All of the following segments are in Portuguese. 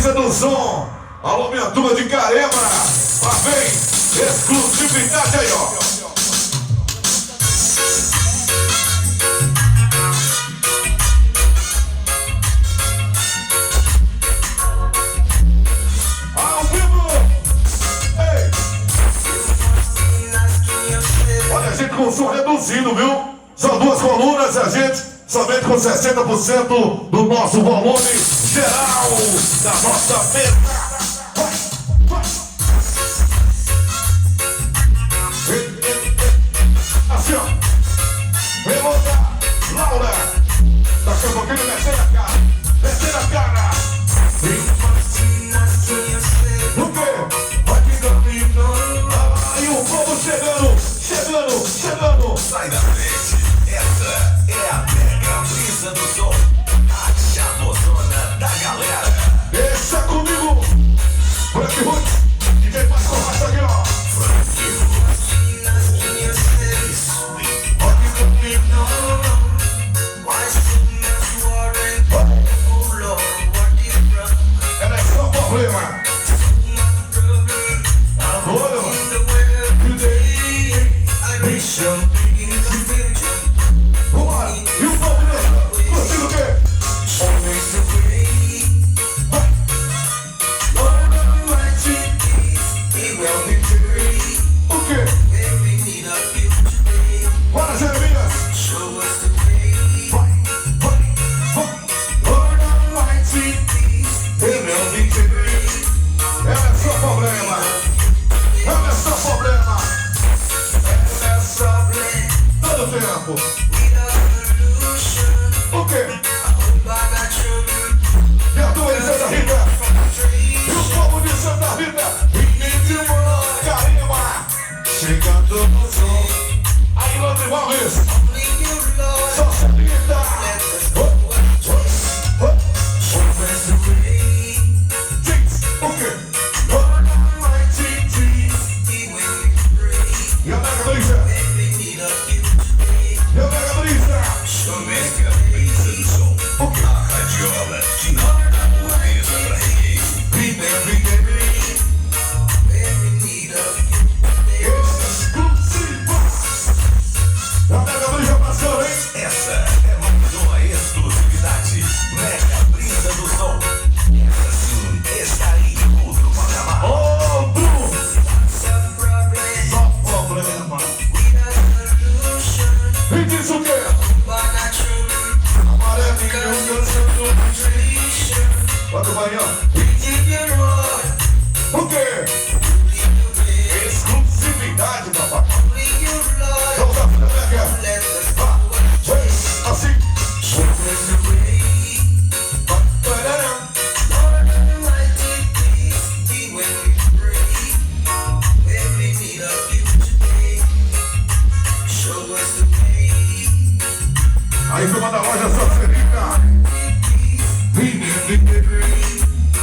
brisa do som. Alô, minha turma de Carema. Lá vem, exclusividade aí, ó. Ao vivo. Ei. Olha, a gente com som reduzido, viu? São duas colunas, a gente somente com 60% do nosso volume geral da nossa mesa. Assim, ó. Vem voltar, Laura. Daqui a pouquinho descer a cara. Descer a cara. O quê? Vai ficando. E o povo chegando. Sai da frente. Essa é a mega brisa do som. A chavosona da galera. Deixa comigo. Frank Ruth. DJ faz com mais aqui, ó. Frank Ruth. Ela é só problema. Agora, mano. Vambora. E o povo dele? Curtindo o quê? O quê? Bora, Jeremias. Ela é só problema. Todo tempo. O quê? E a tua de Santa Rita? E o povo de Santa Rita? Caramba! Chegando no som. Aí, Londres Valves. Só se grita. O quê? E a mega brisa? E a mega brisa? A mega brisa do som. A radiola que não dá pobreza pra ninguém. Exclusiva. A mega brisa passou, hein? Essa é mais uma exclusividade. Mega brisa do som. Essa sim está aí outro patamar. Outro. Só problema. E diz o quê? Amarelinho dançando. Bota o banhão. O quê? Exclusividade, papai. Vamos lá, pega. Assim. Aí, turma da loja Santa Rita.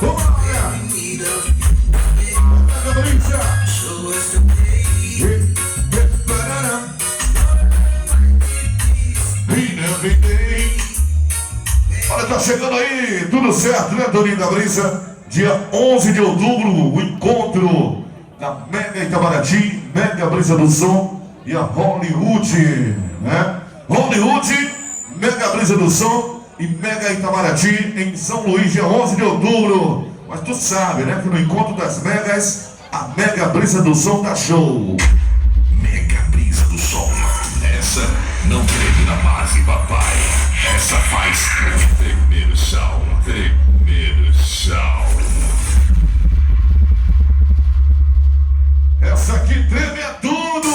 Vamos lá, galera. Mega brisa. Olha, tá chegando aí, tudo certo, né, Toninho da Brisa? Dia 11 de outubro, o encontro da Mega Itamaraty, Mega Brisa do Som e a Hollywood, né? Hollywood, Mega Brisa do Som e Mega Itamaraty em São Luís, dia 11 de outubro. Mas tu sabe, né, que no encontro das Megas, a Mega Brisa do Som dá show. Mega brisa do som. Essa não treme na base, papai. Essa faz tremer o chão. Tremer o chão. Essa aqui treme é tudo.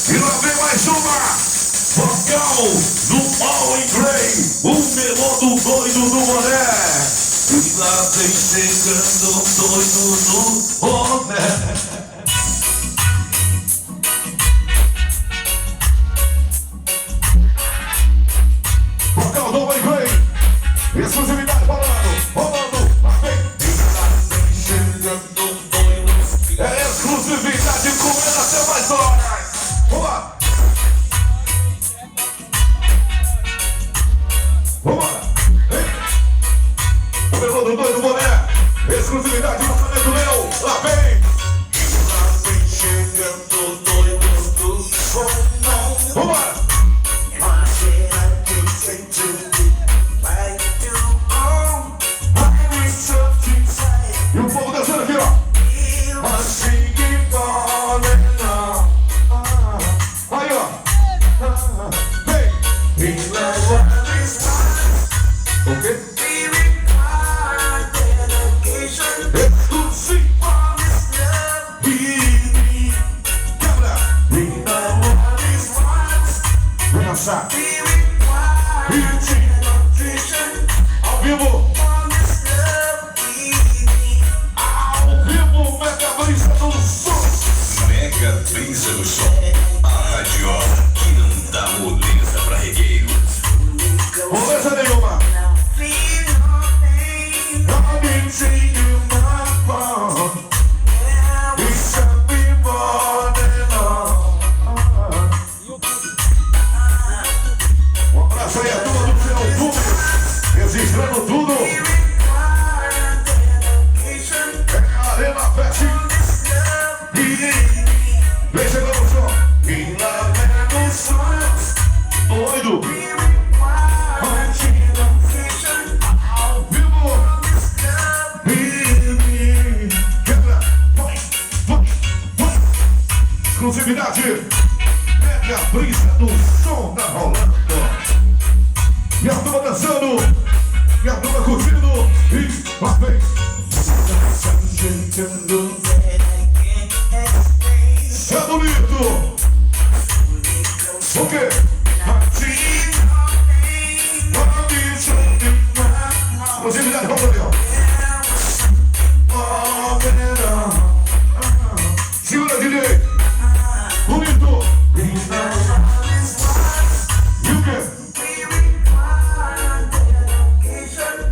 E lá vem mais uma. Vocal do All in Grey, o melô do doido do boné. E lá vem chegando doido no boné. Vocal do All in Grey, exclusividade rolando, lá vem. E lá vem chegando doido. É exclusividade comendo até mais horas. Vamos lá. Vambora! O melô do doido boné! Exclusividade, lançamento meu. Lá vem. Lá vem chegando doido do som. Vambora. E o povo dançando aqui, ó. Aí, ó. Vem. O quê? Exclusiva. Quebra. Vem dançar. Ao vivo. Ao vivo, Mega Brisa do Som. Mega brisa do som. A radiola que não dá moleza pra regueiros. Moleza nenhuma. Um abraço aí a turma do Final Tudo, registrando tudo. É a Arena Fest. Vem chegando o som. Doido. Ao vivo. Quebra. Vai. Exclusividade. Mega brisa do som tá rolando. E a turma dançando. E a turma curtindo. E lá vem. É bonito. O quê? Exclusividade, vamos ali, ó. Segura direito. Bonito. E o quê?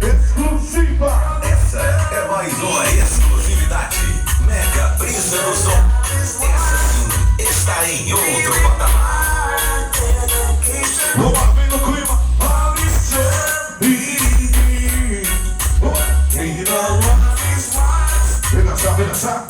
Exclusiva. Essa é mais uma exclusividade. Mega brisa do som. Essa sim está em outro patamar. Vamos bem no clima. Vem dançar.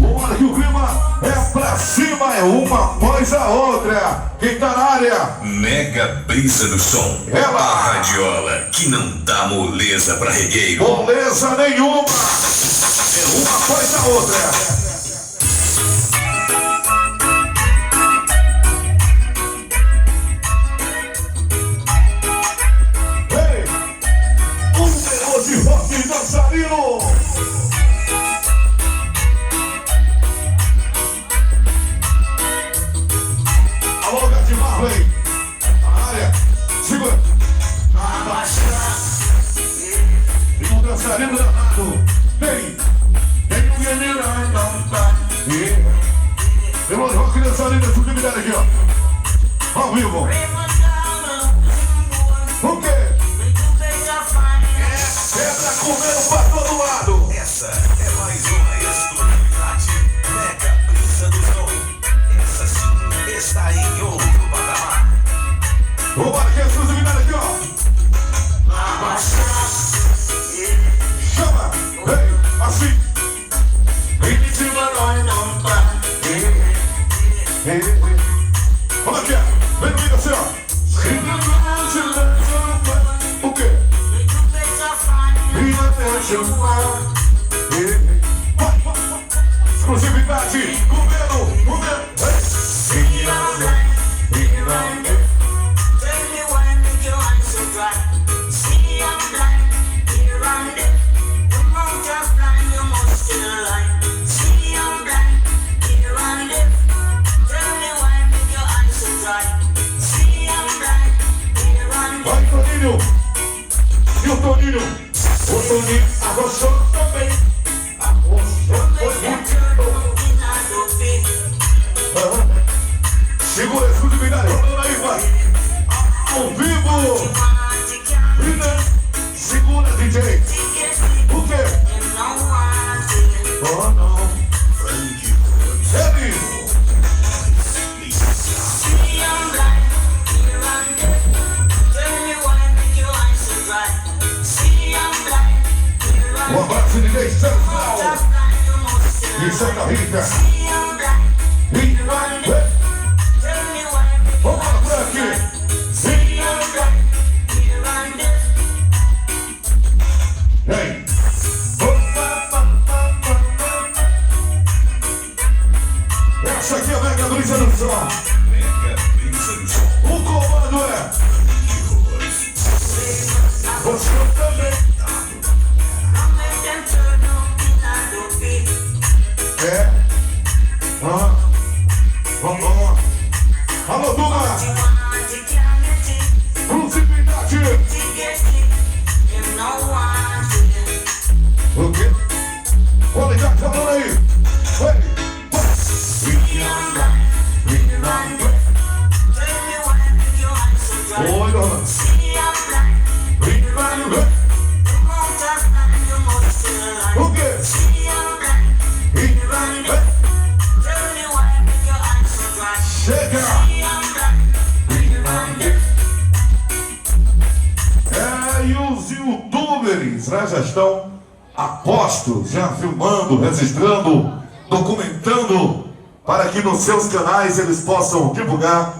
Olha que o clima é pra cima, é uma após a outra. Quem tá na área? Mega brisa do som. Ela. A radiola que não dá moleza pra regueiro. Moleza nenhuma. É uma após a outra. De rock dançarino. Alô, Gade Marley. A área. Segura. Tem um dançarino danado. Vem. Tem um guerreiro. Alô, rock dançarino. Exclusividade aqui, ó. Ao vivo. O quê? Pedra comendo pra todo lado. Essa é mais uma exclusividade. Mega brisa do som. Essa sim está em outro patamar. Vamos aqui a exclusividade aqui, ó. Chama, vem, assim. Olha aqui, vem comigo assim, ó. O quê? Exclusividade, governo. Vai, Toninho. E o Toninho? O Toninho arrochou também. Arrochou, foi muito. Segura a exclusividade, rolando aí, vai. Ao vivo. Brina, segura, DJ. O quê? Oh, não. Ele. See I'm Um abraço de Josuel de Santa Rita. Vamos lá por aqui. Ei. Essa aqui é a mega brisa do som. O comando é você também. É. Vamos. Alô, Duma. Exclusividade. O quê? Vou ligar, tá falando aí. Oi, dona. O quê? Chega! E os youtubers, né, já estão a postos, já filmando, registrando, documentando, para que nos seus canais eles possam divulgar,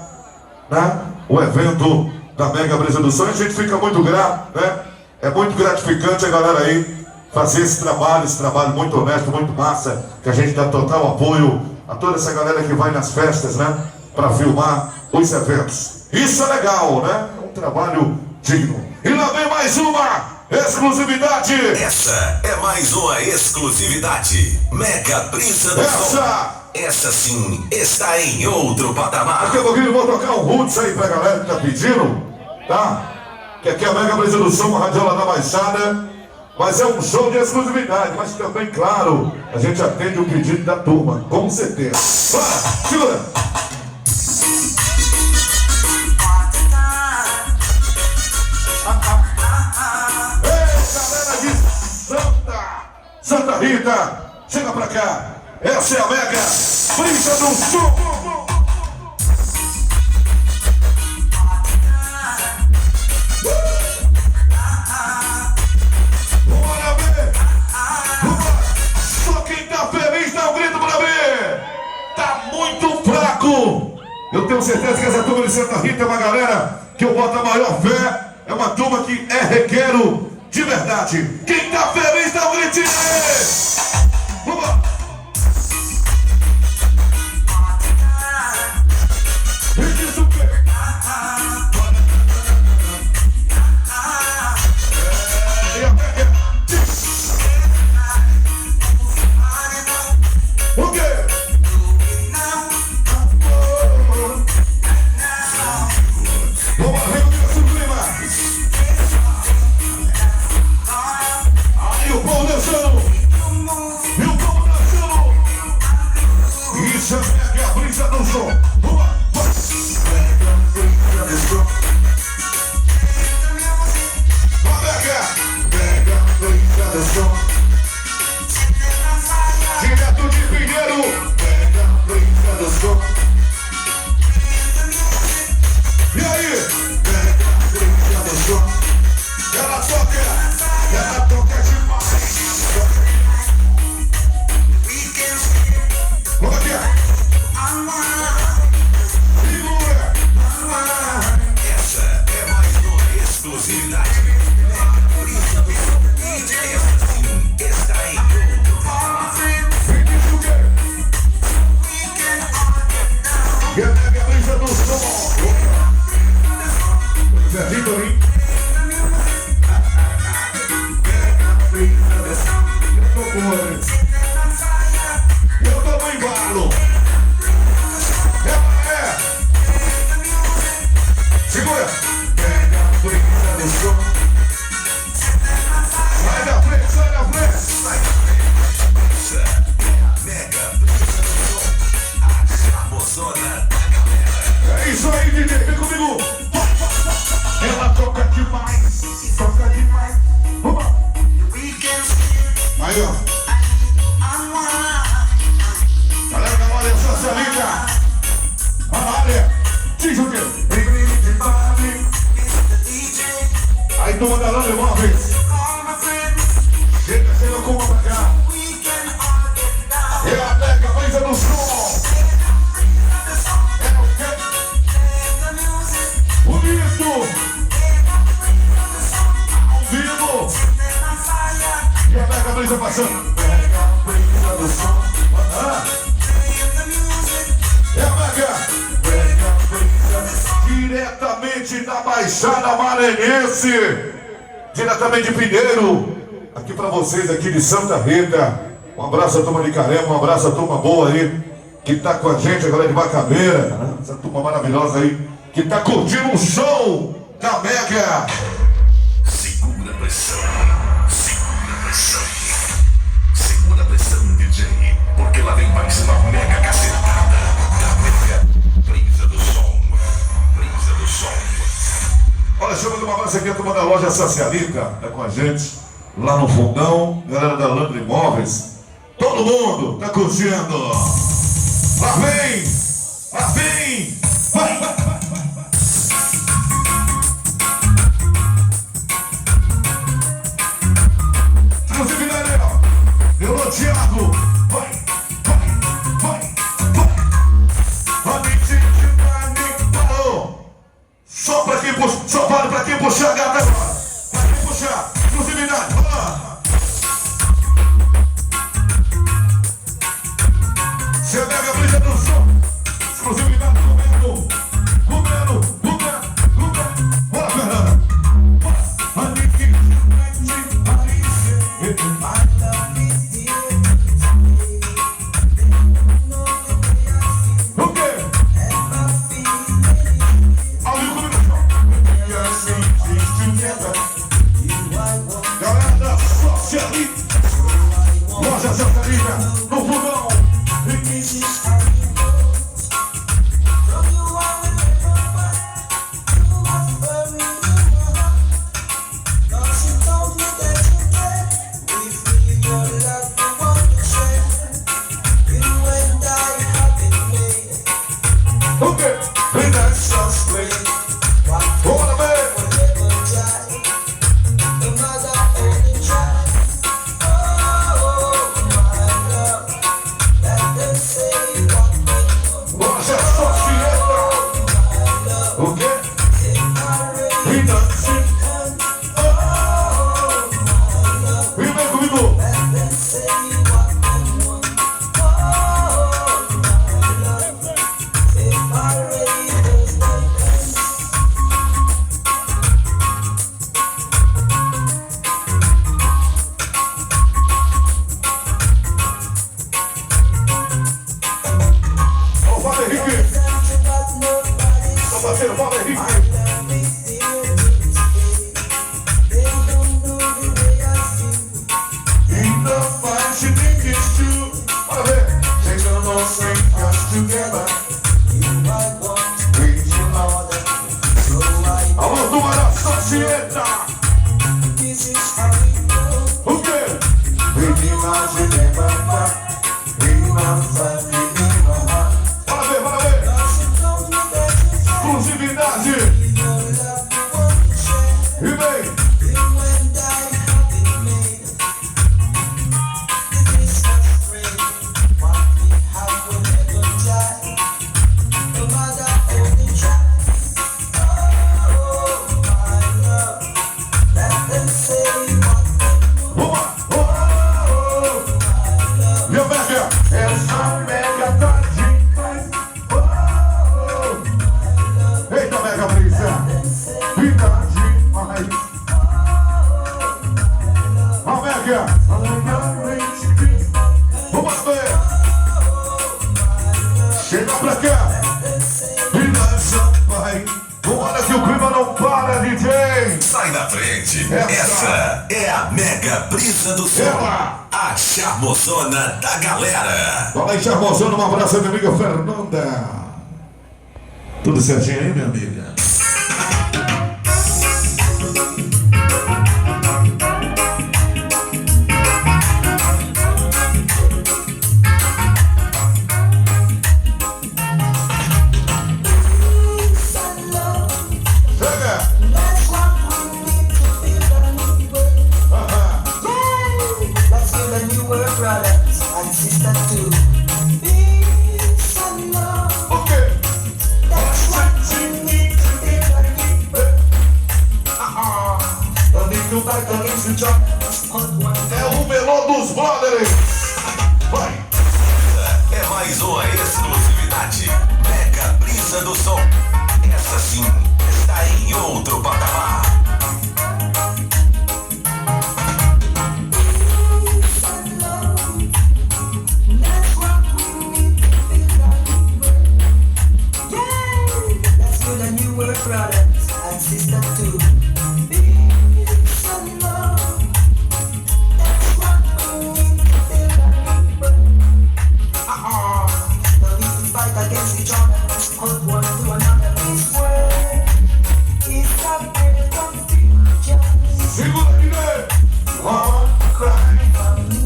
né, o evento da Mega Brisa do Som. A gente fica muito grato, né? É muito gratificante a galera aí fazer esse trabalho muito honesto, muito massa, que a gente dá total apoio a toda essa galera que vai nas festas, né, para filmar os eventos. Isso é legal, né? É um trabalho digno. E lá vem mais uma exclusividade. Essa é mais uma exclusividade. Mega Brisa do Som. Essa sim está em outro patamar. Daqui a pouquinho eu vou tocar um roots aí pra galera que tá pedindo, tá? Que aqui é a Mega Brisa do Som, a radiola da Baixada. Mas é um show de exclusividade, mas também, claro, a gente atende o pedido da turma, com certeza. Bora, segura! Ei, galera de Santa Rita, chega pra cá. Essa é a Mega Brisa do Som. Eu tenho certeza que essa turma de Santa Rita é uma galera que eu boto a maior fé. É uma turma que é requeiro de verdade. Quem tá feliz dá um gritinho aí! Vamos lá! E diz o quê? O quê? Vamos reunir esse clima. Aí o povo dançando. E o povo dançando. Isso é Mega Brisa do Som. Mega Brisa do Som. Mega Brisa do Som. Direto de Pinheiro. Mega Brisa do Som. E aí? Ela toca demais. Como é que é? Segura. Essa é mais uma exclusividade. Brisa do Som. Essa sim está em outro patamar. E a Mega Brisa do Som. Zé Vitor, hein? Eu tô podre. Eu tô no embalo. É. Segura. Mega Brisa do Som. Sai da frente, sai da frente. Essa é a Mega Brisa do Som. A chamozona da galera. É isso aí, DJ. Vem comigo. Ela toca demais. Toca demais. Vamos. Aí, ó. brisa passando. Mega brisa do som. É a Mega brisa. Diretamente da Baixada Maranhense. Diretamente de Pinheiro. Aqui pra vocês, aqui de Santa Rita. Um abraço à turma de Carema, um abraço à turma boa aí, que tá com a gente agora de Macabeira. Essa turma maravilhosa aí, que tá curtindo um show da Mega. Segura a pressão, segura a pressão, segura a pressão, DJ, porque lá vem mais uma mega cacetada da Mega Brisa do Som, Brisa do Som. Olha, chamando um abraço aqui a turma da loja Santa Rita, tá com a gente lá no fundão, galera da Landry Imóveis. Todo mundo tá curtindo. Lá vem, lá vem, vai, vai, vai. Inclusive, Daniel, eu Thiago, vai, vai, vai, vai. A gente parou. Só pra quem puxa, só vale pra quem puxar a gata agora. Pra quem puxar, inclusive, Daniel, vamos lá. Você pega a brisa do som, exclusividade do governo, bora, Fernanda. O quê? Ao vivo comigo, galera da Socialita, loja Santa Rita, no fundão. Chega pra cá e dança, vai. Bora que o clima não para, DJ. Sai da frente. Essa é a Mega Brisa do Som. A charmosona da galera. Fala aí, charmosona. Um abraço, minha amiga Fernanda. Tudo certinho aí, minha amiga? Okay. That's what you need. to fight against each other. É o melhor dos brothers. Vai. É mais uma exclusividade. Mega Brisa do Som. Essa sim está em outro patamar. Let's feel a new world, brothers and sisters too. Peace and love. That's what we need to feel like we're. No need to fight against each other. Hold one to another. This world is a great confusion. Segura aqui, né? One cry for me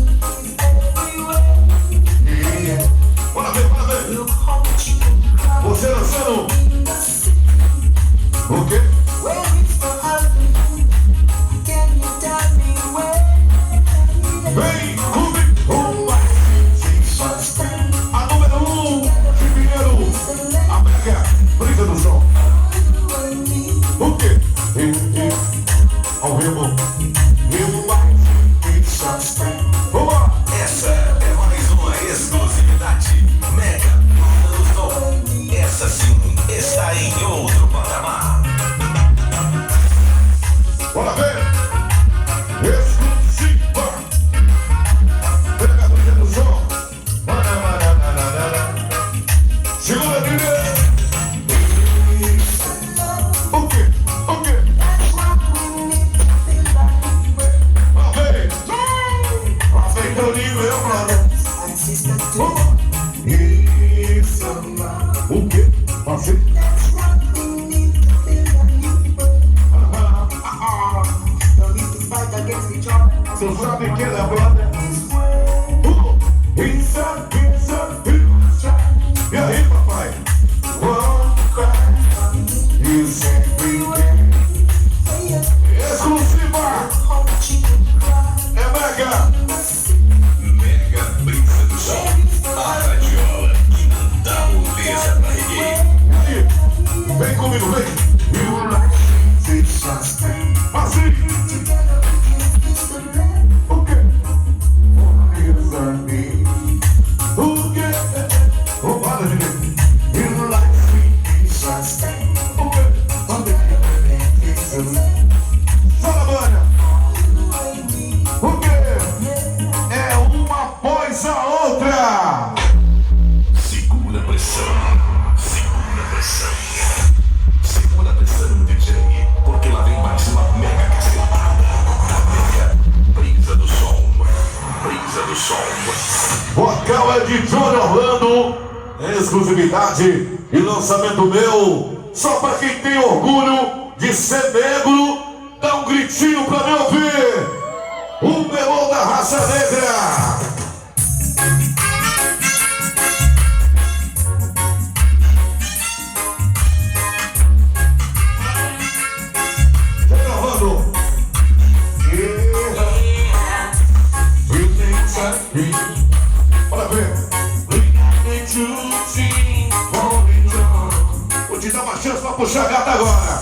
is everywhere. Yeah. Bora ver, bora ver. Look how children cry Você dançando. in the city. O quê? Where it's for happening. Can you tell me where? Vem comigo. A número 1 de Pinheiro. A Mega Brisa do Som. O quê? Ao vivo. Vamos lá. Essa é mais uma exclusividade. Mega Brisa do Som. Essa sim está em outro patamar. Bora ver. Exclusiva. Mega Brisa do Som. Segura, Pinheiro. O quê? O quê? Vamos ver. Toninho, meu brother. O quê? Assim? Você sabe que ela é brother? E aí, papai? Exclusiva! É Mega! Mega Brisa do Som. A radiola que não dá moleza pra ninguém. E aí? Vem comigo, vem! Assim! O quê? O quê? Oh, para de ver! O quê? Fala, Banha! O quê? É uma após a outra! Segura a pressão. Segura a pressão. Segura a pressão, DJ. Porque lá vem mais uma mega cacetada. Da Mega Brisa do Som. Brisa do Som. Vocal é de Johnny Orlando, exclusividade e lançamento meu, só pra quem tem orgulho de ser negro, dá um gritinho pra me ouvir, o melão da raça negra. Tá gravando? Bora ver. Vou te dar uma chance pra puxar a gata agora.